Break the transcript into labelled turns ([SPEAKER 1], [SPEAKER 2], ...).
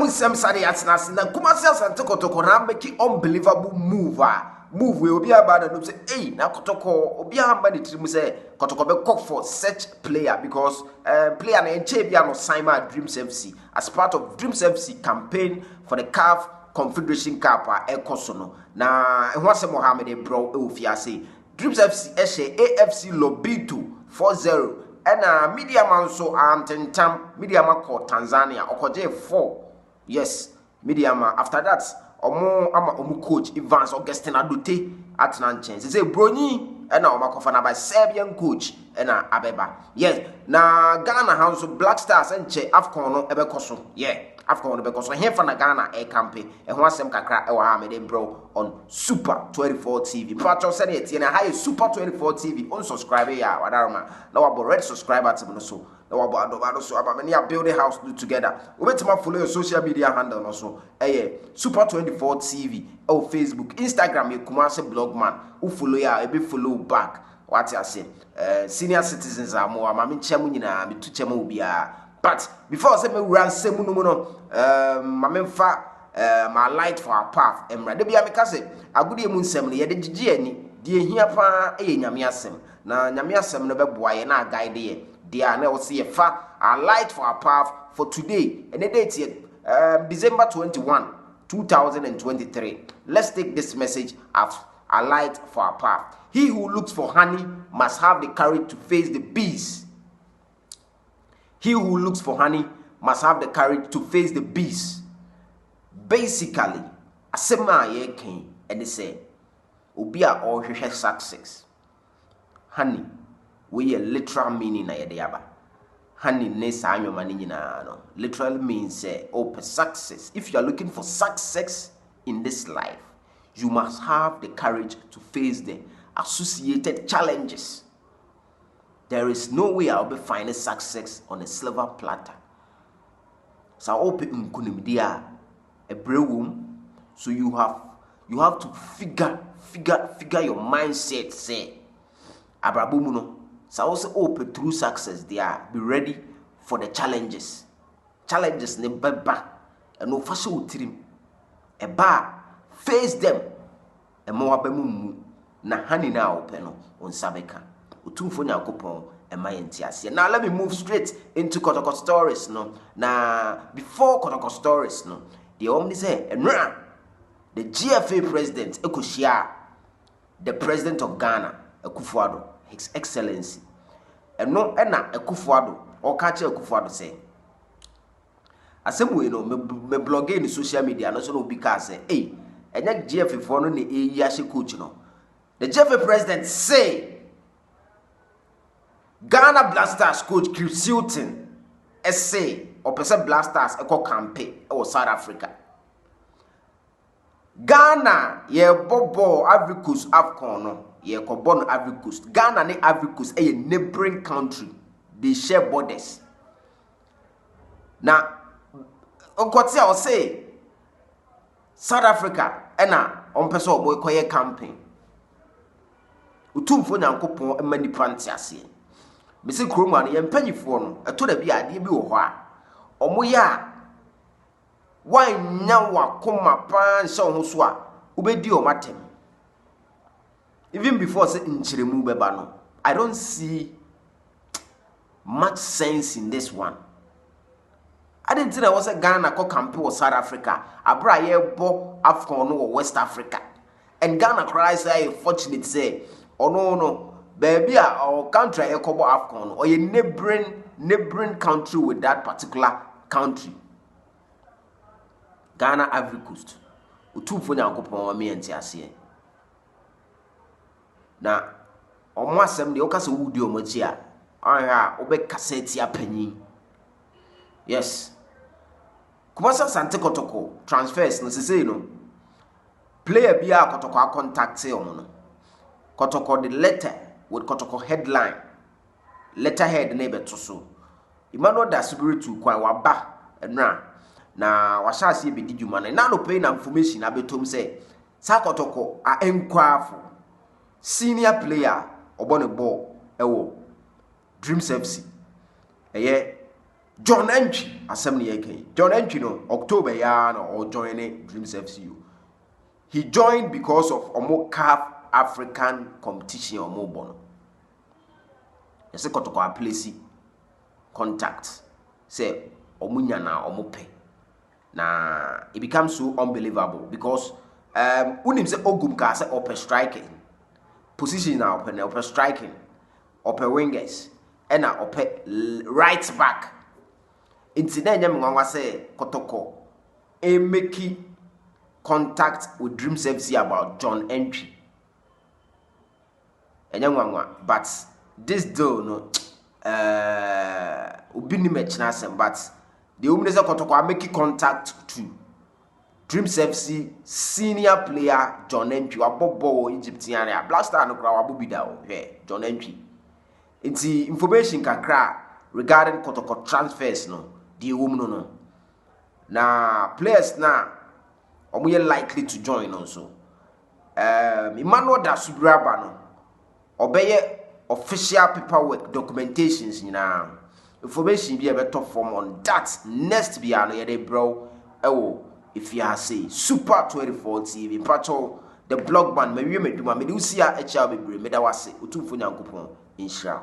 [SPEAKER 1] nsem sare yatenase na Kumasi Asante Kotoko na make unbelievable move we obi abada no say na Kotoko obi amba ne tiri mu say Kotoko be call for such player because player na enche bia no sign ma Dreams FC as part of Dreams FC campaign for the CAF Confederation Cup ekoso no na ehwo se Mohammed bro e ofiase Dreams FC AFC Lobito 4-0 and media man so antentam media man called Tanzania okoje 4 yes media man after that omo coach Evans Augustine Adote at Nanchen say broni and na omakofa na by Serbian coach and na abeba yes na Ghana house Black Stars enche AFCON no ebekoso yeah AFCON no bekoso hefa na Ghana campaign e ho asem kakra e wa ha me bro on Super 24 TV patcho say na etie na high Super 24 TV on subscribe ya wadaroma na wabo red subscriber to no so na wabo adobado so aba me build a house together we betima follow your social media handle no so Super 24 TV or Facebook Instagram you Kumasi blogman who follow ya e be follow back what I say senior citizens are more ma me nchemu nyina me tu chemu bia but before I say me run semu no no ma memfa my light for our path emra de bia me ka say agudi emu nsem ne ye de gigi ani de ehia pa nyame asem na nyame asem no beboa ye na guide ye dia na wo say fa our light for our path for today and the date here December 21 2023 let's take this message of a light for our path. He who looks for honey must have the courage to face the bees. He who looks for honey must have the courage to face the bees. Basically, asema ye ken and they say obi a all success. Honey, we a literal meaning na ye de aba. Honey ne sa anwoma ni nyina no. Literally means open success. If you are looking for success in this life, you must have the courage to face the associated challenges. There is no way I'll be finding success on a silver platter. So open nkunimdia a brewum. So you have to figure your mindset say abrabumuno. So also open through success there. Be ready for the challenges. Challenges ne beba and no fashion utrim. A bar face them. E mo abemu na hani na open on sabeka. Utumfo nyakopon e mayenti ase. Now let me move straight into Kotoko stories no. Na before Kotoko stories no, the omni say enra the GFA president ekoshia the president of Ghana Akufo-Addo His Excellency. Eno na Akufo-Addo o ka che Akufo-Addo say asem we no me blog in social media no so no bi ka say enya GFA for no ne eyi ahye coach no. The GFA president say Ghana Blasters coach Chris Hilton say or person Blasters eko campaign or South Africa. Ghana ye bobo Ivory Coast AFCON no ye ko born Ivory Coast. Ghana ne Ivory Coast a neighboring country. They share borders. Now onkoti a say South Africa ena on person boy koye campaign. Utumfo nyankopon emani pante ase. Me se kroma no ye mpanyifo no eto da bi ade bi wo ho a omo ya wanya wakoma pa nse ho so a ubedi o matem. Even before say nchiremu beba no, I don't see much sense in this one. I didn't think I was a Ghana ko campaign or South Africa. Abra ye bo AFCON or West Africa. And Ghana cries say fortunate say oh no baby our country e kobo AFCON or a neighboring country with that particular country. Ghana Ivory Coast. Utumfo nyankopon wa me enti ase. Na omo asem de okase wudi omochi a anha obekasa ti apanyi. Yes. Kumasi Asante Kotoko transfers no say no. Player bia Kotoko contact say omo no. Kotoko the letter with Kotoko headline. Letterhead na beto so. Emmanuel da Spiritu kwa waba enra na washasi be didwuma na no pay na information abetom say sa Kotoko a enkwafo senior player obone ball ewo Dreams FC John Antwi assembly again. John Antwi no October ya no or joining Dreams FC. He joined because of Omo CAF African competition Omo bono. Yese Kotoko a place contact. Say Omunya na Omo pe. Na it becomes so unbelievable because unim say Ogum ka say upper striking. Position na upper striking. Upper wingers. And na upper right back. Incident nyame nwanwa say Kotoko make contact with Dreams FC about John Antwi. But this deal no obi ni mechna sem but the woman say Kotoko make contact to Dreams FC senior player John Antwi abobo Egyptian Blaster no kra wabobida o John Antwi. It's information kakra regarding Kotoko transfers no the woman no. Na players na omuye likely to join also. Emmanuel da Subraba no obeye official paperwork documentations nyina information be a better form on that next be ano ye dey bro ewo if you are say Super 24 TV pato the blog man me wi meduma me dey usia HL bebre me da wase otumfo nyankopon insha